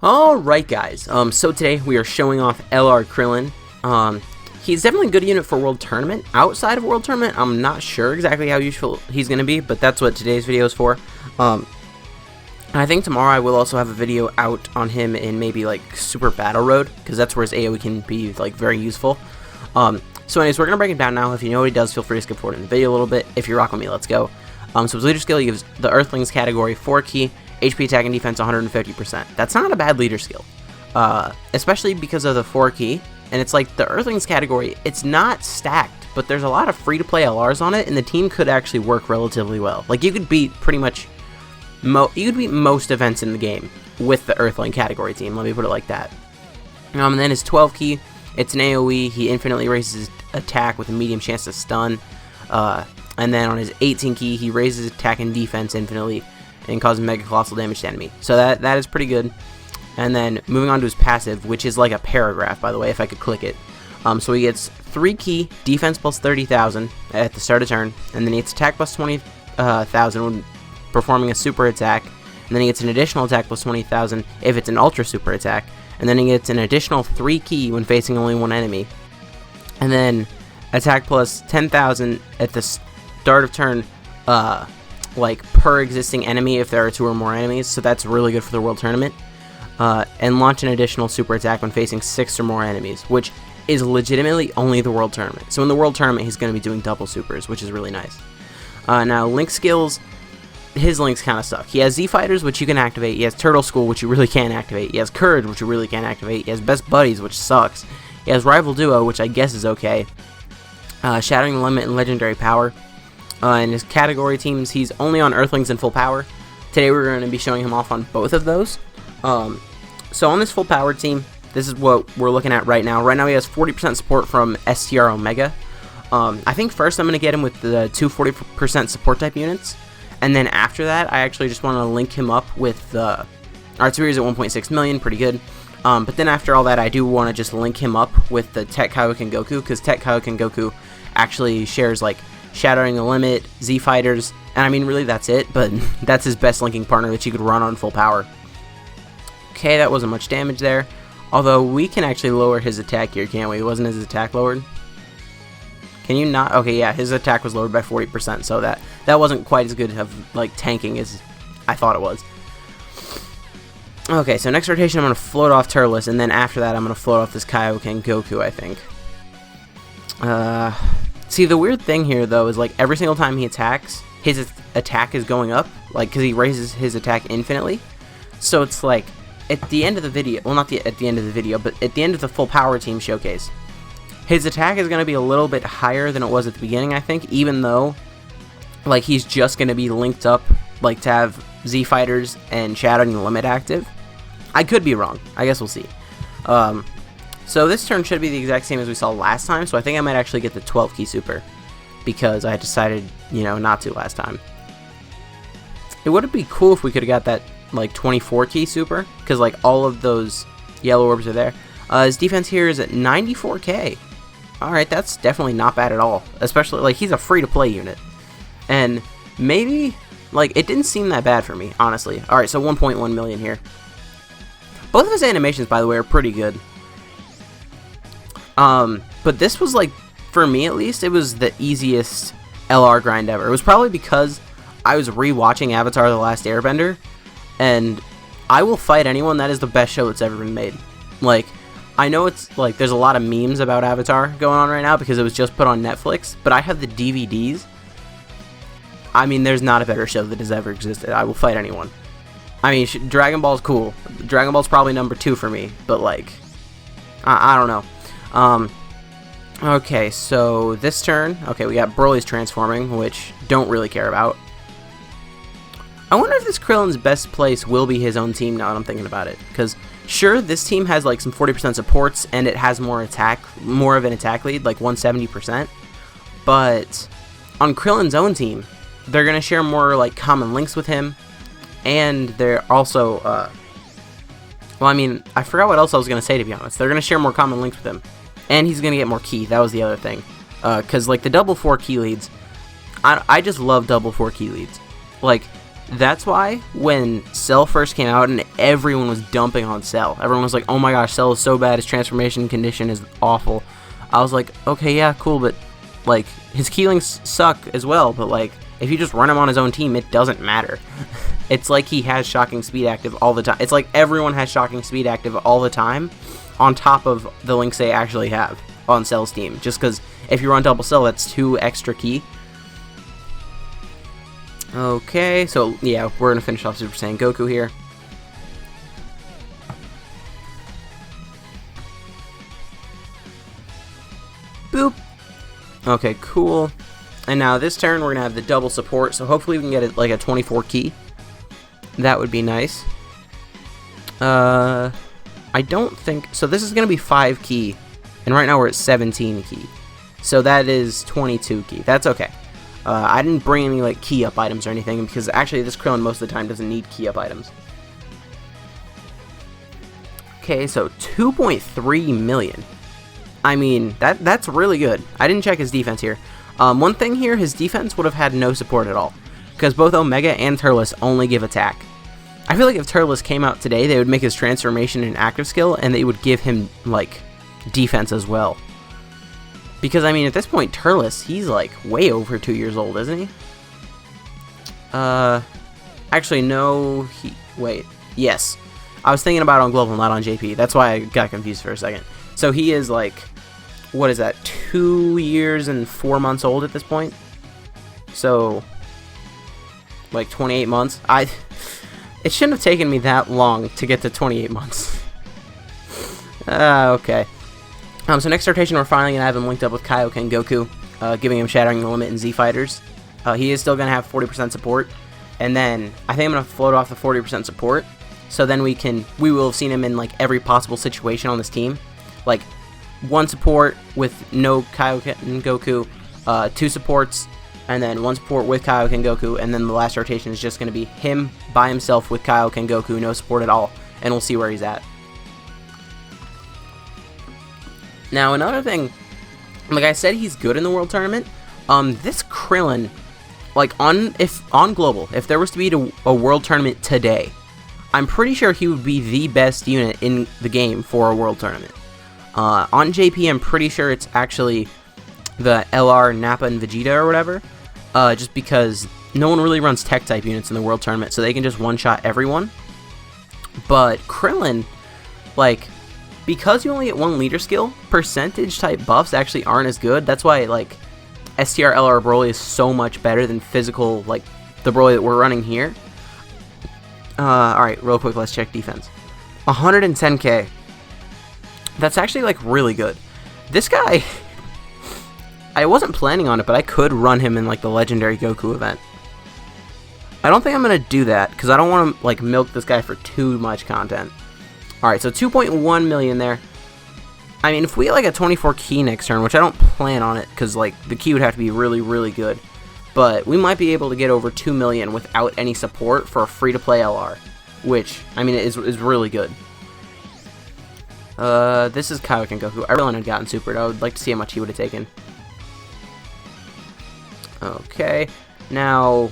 Alright guys, so today we are showing off LR Krillin. He's definitely a good unit for World Tournament. Outside of World Tournament, I'm not sure exactly how useful he's going to be, but that's what today's video is for. I think tomorrow I will also have a video out on him in maybe like Super Battle Road, because that's where his AoE can be like very useful. So anyways, we're going to break him down now. If you know what he does, feel free to skip forward in the video a little bit. If you're rocking with me, let's go. So his leader skill, he gives the Earthlings category 4 key, HP attack and defense 150%. That's not a bad leader skill, especially because of the 4 key. And it's like the Earthlings category, it's not stacked, but there's a lot of free-to-play LRs on it, and the team could actually work relatively well. Like, you could beat pretty much, most events in the game with the Earthling category team, let me put it like that. And then his 12 key, it's an AoE, he infinitely raises his attack with a medium chance to stun. And then on his 18 key, he raises attack and defense infinitely and causes mega colossal damage to enemy. So that is pretty good. And then moving on to his passive, which is like a paragraph, by the way, if I could click it. So he gets 3 key, defense plus 30,000 at the start of turn, and then he gets attack plus 20,000 when performing a super attack, and then he gets an additional attack plus 20,000 if it's an ultra super attack, and then he gets an additional 3 key when facing only one enemy, and then attack plus 10,000 at the start of turn, like per existing enemy if there are 2 or more enemies, so that's really good for the World Tournament. And launch an additional super attack when facing 6 or more enemies, which is legitimately only the World Tournament. So in the World Tournament, he's going to be doing double supers, which is really nice. Now, Link skills, his links kind of suck. He has Z Fighters, which you can activate. He has Turtle School, which you really can't activate. He has Courage, which you really can't activate. He has Best Buddies, which sucks. He has Rival Duo, which I guess is okay. Shattering the Limit and Legendary Power. In his category teams, he's only on Earthlings and Full Power. Today we're going to be showing him off on both of those. So on this full power team, this is what we're looking at right now. Right now he has 40% support from STR Omega. I think first I'm going to get him with the 240% support type units. And then after that, I actually just want to link him up with the Artsuri's at 1.6 million, pretty good. But then after all that, I do want to just link him up with the Tech Kaioken Goku, because Tech Kaioken Goku actually shares like Shattering the Limit, Z Fighters, and I mean really that's it, but that's his best linking partner that you could run on full power. Okay, that wasn't much damage there. Although we can actually lower his attack here, can't we? Wasn't his attack lowered? Can you not? Okay, yeah, his attack was lowered by 40%, so that wasn't quite as good of like tanking as I thought it was. Okay, so next rotation I'm going to float off Turles, and then after that I'm going to float off this Kaioken Goku, I think. See, the weird thing here, though, is like every single time he attacks, his attack is going up, like, because he raises his attack infinitely. So it's like, at the end of the video, well, not at the end of the video, but at the end of the full power team showcase, his attack is going to be a little bit higher than it was at the beginning, I think, even though, like, he's just going to be linked up, like, to have Z Fighters and Shattering the Limit active. I could be wrong. I guess we'll see. So this turn should be the exact same as we saw last time, so I think I might actually get the 12 key super, because I decided, you know, not to last time. It would be cool if we could have got that like 24 key super, because like all of those yellow orbs are there. His defense here is at 94k. Alright, that's definitely not bad at all, especially like he's a free to play unit, and maybe like it didn't seem that bad for me, honestly. Alright, so 1.1 million here. Both of his animations, by the way, are pretty good. But this was like, for me at least, it was the easiest LR grind ever. It was probably because I was rewatching Avatar: The Last Airbender, and I will fight anyone, that is the best show that's ever been made. Like, I know it's like there's a lot of memes about Avatar going on right now because it was just put on Netflix, but I have the DVDs. I mean, there's not a better show that has ever existed. I will fight anyone. I mean, Dragon Ball's cool. Dragon Ball's probably number 2 for me, but like, I don't know. Okay, so this turn, okay, we got Broly's transforming, which don't really care about. I wonder if this Krillin's best place will be his own team now that I'm thinking about it, because sure, this team has like some 40% supports, and it has more of an attack lead, like 170%, but on Krillin's own team, they're going to share more like common links with him, and they're also, well, I mean, I forgot what else I was going to say, to be honest. They're going to share more common links with him. And he's going to get more key. That was the other thing. Because, like, the double 4 key leads, I just love double 4 key leads. Like, That's why when Cell first came out and everyone was dumping on Cell, everyone was like, oh my gosh, Cell is so bad, his transformation condition is awful. I was like, okay, yeah, cool, but like his Keelings suck as well, but like if you just run him on his own team, it doesn't matter. It's like he has Shocking Speed active all the time. It's like everyone has Shocking Speed active all the time on top of the links they actually have on Cell's team. Just because if you run double Cell, that's 2 extra key. Okay, so yeah, we're going to finish off Super Saiyan Goku here. Boop. Okay, cool. And now this turn we're going to have the double support, so hopefully we can get it like a 24 key. That would be nice. I don't think... So this is going to be 5 key, and right now we're at 17 key. So that is 22 key. That's okay. I didn't bring any like key up items or anything, because actually this Krillin most of the time doesn't need key up items. Okay, so 2.3 million. I mean, that's really good. I didn't check his defense here. One thing here, his defense would have had no support at all, because both Omega and Turles only give attack. I feel like if Turles came out today, they would make his transformation an active skill, and they would give him, like, defense as well. Because, I mean, at this point, Turles, he's, like, way over 2 years old, isn't he? Actually, no, wait, yes. I was thinking about on Global, not on JP. That's why I got confused for a second. So he is, like, what is that, 2 years and 4 months old at this point? So, like, 28 months? It shouldn't have taken me that long to get to 28 months. Okay. So next rotation, we're finally going to have him linked up with Kaioken Goku, giving him Shattering the Limit and Z Fighters. He is still going to have 40% support. And then, I think I'm going to float off the 40% support. So then we will have seen him in, like, every possible situation on this team. Like, 1 support with no Kaioken Goku, 2 supports, and then 1 support with Kaioken Goku, and then the last rotation is just going to be him by himself with Kaioken Goku, no support at all, and we'll see where he's at. Now, another thing, like I said, he's good in the World Tournament. This Krillin, like, on Global, if there was to be a World Tournament today, I'm pretty sure he would be the best unit in the game for a World Tournament. On JP, I'm pretty sure it's actually the LR, Nappa, and Vegeta or whatever, just because no one really runs tech-type units in the World Tournament, so they can just one-shot everyone. But Krillin, like, because you only get 1 leader skill, percentage-type buffs actually aren't as good. That's why, like, STR LR Broly is so much better than physical, like, the Broly that we're running here. Alright, real quick, let's check defense. 110k. That's actually, like, really good. This guy, I wasn't planning on it, but I could run him in, like, the Legendary Goku event. I don't think I'm going to do that, because I don't want to, like, milk this guy for too much content. Alright, so 2.1 million there. I mean, if we get, like, a 24 key next turn, which I don't plan on it, because, like, the key would have to be really, really good. But we might be able to get over 2 million without any support for a free-to-play LR, which, I mean, is really good. This is Kaioken Goku. I really had gotten supered. I would like to see how much he would have taken. Okay, now...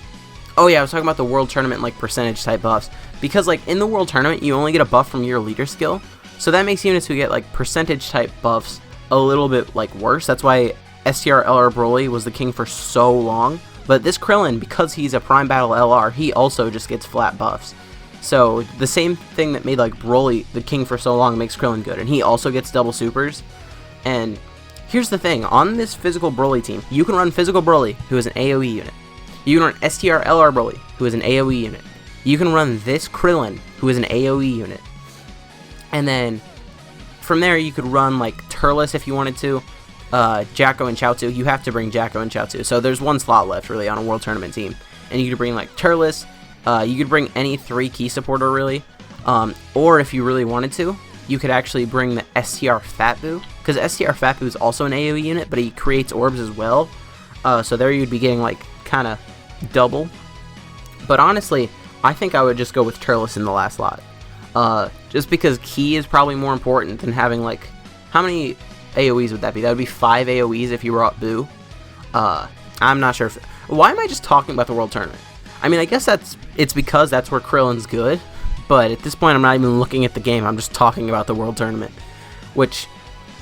Oh yeah, I was talking about the World Tournament, like, percentage-type buffs. Because, like, in the World Tournament, you only get a buff from your leader skill. So that makes units who get, like, percentage-type buffs a little bit, like, worse. That's why STR LR Broly was the king for so long. But this Krillin, because he's a Prime Battle LR, he also just gets flat buffs. So, the same thing that made, like, Broly the king for so long makes Krillin good. And he also gets double supers. And here's the thing. On this physical Broly team, you can run physical Broly, who is an AoE unit. You can run STR LR Broly, who is an AoE unit. You can run this Krillin, who is an AoE unit. And then, from there, you could run, like, Turles if you wanted to. Jacko and Chaozu. You have to bring Jacko and Chaozu. So, there's 1 slot left, really, on a World Tournament team. And you could bring, like, Turles. You could bring any 3 key supporter, really. Or if you really wanted to, you could actually bring the STR Fatbu. Because STR Fatbu is also an AoE unit, but he creates orbs as well. So there you'd be getting, like, kind of double. But honestly, I think I would just go with Turles in the last slot. Just because key is probably more important than having, like... How many AoEs would that be? That would be 5 AoEs if you brought Boo. I'm not sure if... Why am I just talking about the World Tournament? I mean, I guess it's because that's where Krillin's good, but at this point I'm not even looking at the game, I'm just talking about the World Tournament, which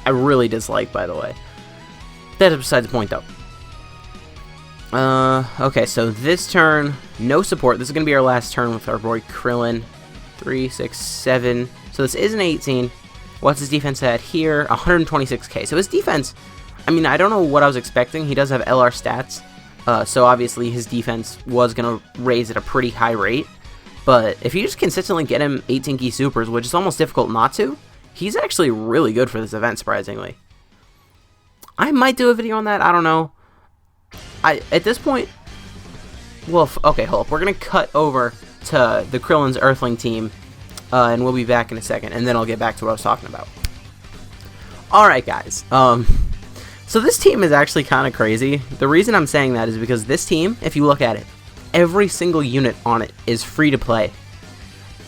I really dislike, by the way. That is besides the point, though. Okay, so this turn, no support. This is going to be our last turn with our boy Krillin. 3, 6, 7. So this is an 18. What's his defense at here? 126k. So his defense, I mean, I don't know what I was expecting. He does have LR stats. So obviously his defense was going to raise at a pretty high rate. But if you just consistently get him 18 key supers, which is almost difficult not to, he's actually really good for this event, surprisingly. I might do a video on that. I don't know. At this point, well, okay, hold up. We're going to cut over to the Krillin's Earthling team, and we'll be back in a second, and then I'll get back to what I was talking about. Alright, guys. So this team is actually kind of crazy. The reason I'm saying that is because this team, if you look at it, every single unit on it is free to play,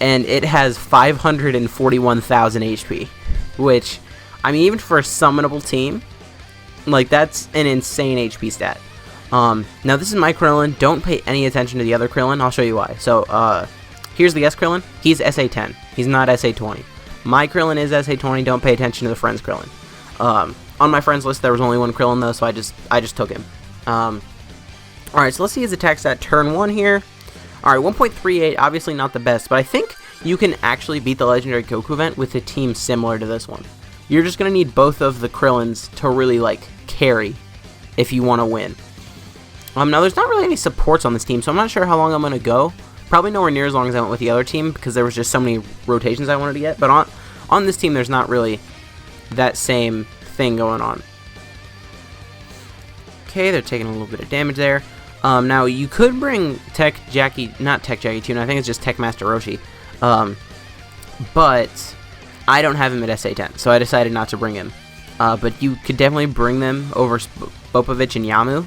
and it has 541,000 HP, which, I mean, even for a summonable team, like, that's an insane HP stat. Now this is my Krillin. Don't pay any attention to the other Krillin. I'll show you why. So, here's the S Krillin. He's SA10. He's not SA20. My Krillin is SA20. Don't pay attention to the friend's Krillin. On my friends list, there was only one Krillin, though, so I just took him. Alright, so let's see his attack stat turn 1 here. Alright, 1.38, obviously not the best, but I think you can actually beat the Legendary Goku event with a team similar to this one. You're just going to need both of the Krillins to really, like, carry if you want to win. Now, there's not really any supports on this team, so I'm not sure how long I'm going to go. Probably nowhere near as long as I went with the other team, because there was just so many rotations I wanted to get. But on this team, there's not really that same thing going on. Okay, they're taking a little bit of damage there. Now, you could bring not Tech Jackie Tuna, I think it's just Tech Master Roshi. But I don't have him at SA10, so I decided not to bring him. But you could definitely bring them over Spopovich and Yamu.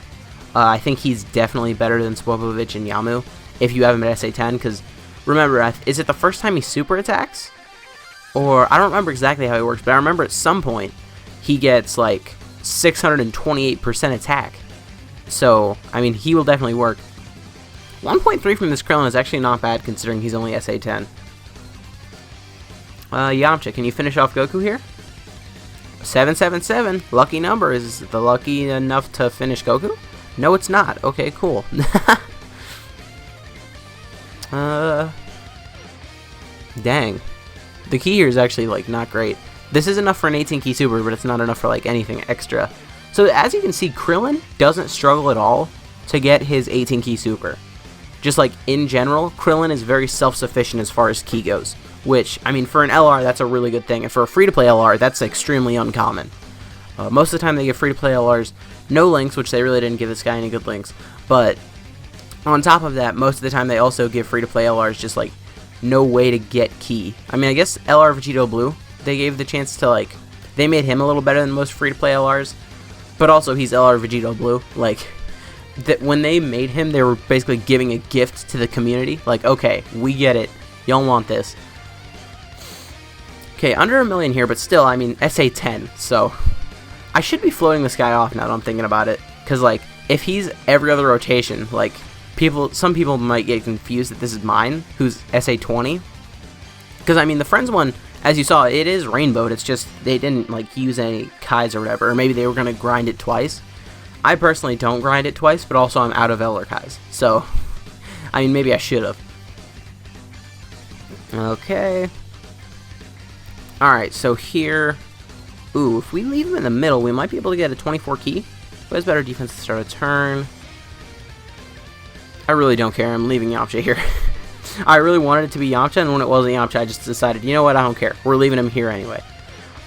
I think he's definitely better than Spopovich and Yamu if you have him at SA10, because remember, is it the first time he super attacks? Or, I don't remember exactly how he works, but I remember at some point he gets like 628% attack. So, I mean, he will definitely work. 1.3 from this Krillin is actually not bad considering he's only SA10. Yamcha, can you finish off Goku here? 777, lucky number. Is the lucky enough to finish Goku? No, it's not. Okay, cool. Dang. The key here is actually, like, not great. This is enough for an 18 key super, but it's not enough for, like, anything extra. So, as you can see, Krillin doesn't struggle at all to get his 18 key super. Just, like, in general, Krillin is very self-sufficient as far as key goes. Which, I mean, for an LR, that's a really good thing. And for a free-to-play LR, that's extremely uncommon. Most of the time, they give free-to-play LRs no links, which they really didn't give this guy any good links. But on top of that, most of the time, they also give free-to-play LRs just, like, no way to get key. I mean, I guess LR Vegito Blue, they gave the chance to, like, they made him a little better than most free-to-play LRs. But also, he's LR Vegito Blue. Like, when they made him, they were basically giving a gift to the community. Like, okay, we get it. Y'all want this. Okay, under 1 million here, but still, I mean, SA10, so I should be floating this guy off now that I'm thinking about it, because, like, if he's every other rotation, like, some people might get confused that this is mine, who's SA20, because, I mean, the Friends one, as you saw, it is rainbowed, it's just, they didn't, like, use any Kais or whatever, or maybe they were going to grind it twice. I personally don't grind it twice, but also I'm out of LR Kais, so, I mean, maybe I should have. Okay. Alright, so here, ooh, if we leave him in the middle, we might be able to get a 24 key. Who has better defense to start a turn? I really don't care, I'm leaving Yamcha here. I really wanted it to be Yamcha, and when it wasn't Yamcha, I just decided, you know what, I don't care. We're leaving him here anyway.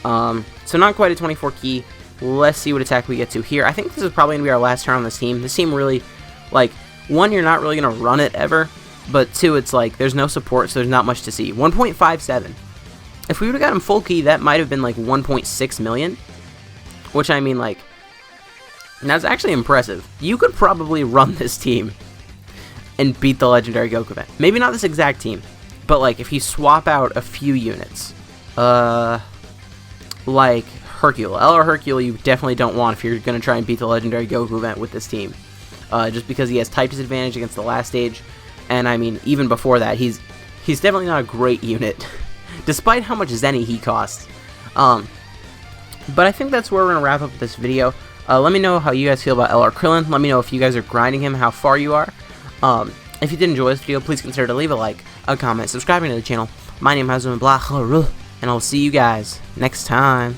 So not quite a 24 key. Let's see what attack we get to here. I think this is probably going to be our last turn on this team. This team really, like, one, you're not really going to run it ever, but two, it's like, there's no support, so there's not much to see. 1.57. If we would have got him full key, that might have been like 1.6 million. Which, I mean, like, that's actually impressive. You could probably run this team and beat the Legendary Goku event. Maybe not this exact team, but, like, if you swap out a few units, like Hercule. LR Hercule you definitely don't want if you're going to try and beat the Legendary Goku event with this team. Just because he has type disadvantage against the last stage. And I mean, even before that, he's definitely not a great unit, despite how much Zenny he costs. But I think that's where we're going to wrap up this video. Let me know how you guys feel about LR Krillin. Let me know if you guys are grinding him, how far you are. If you did enjoy this video, please consider to leave a like, a comment, subscribing to the channel. My name is Blah, and I'll see you guys next time.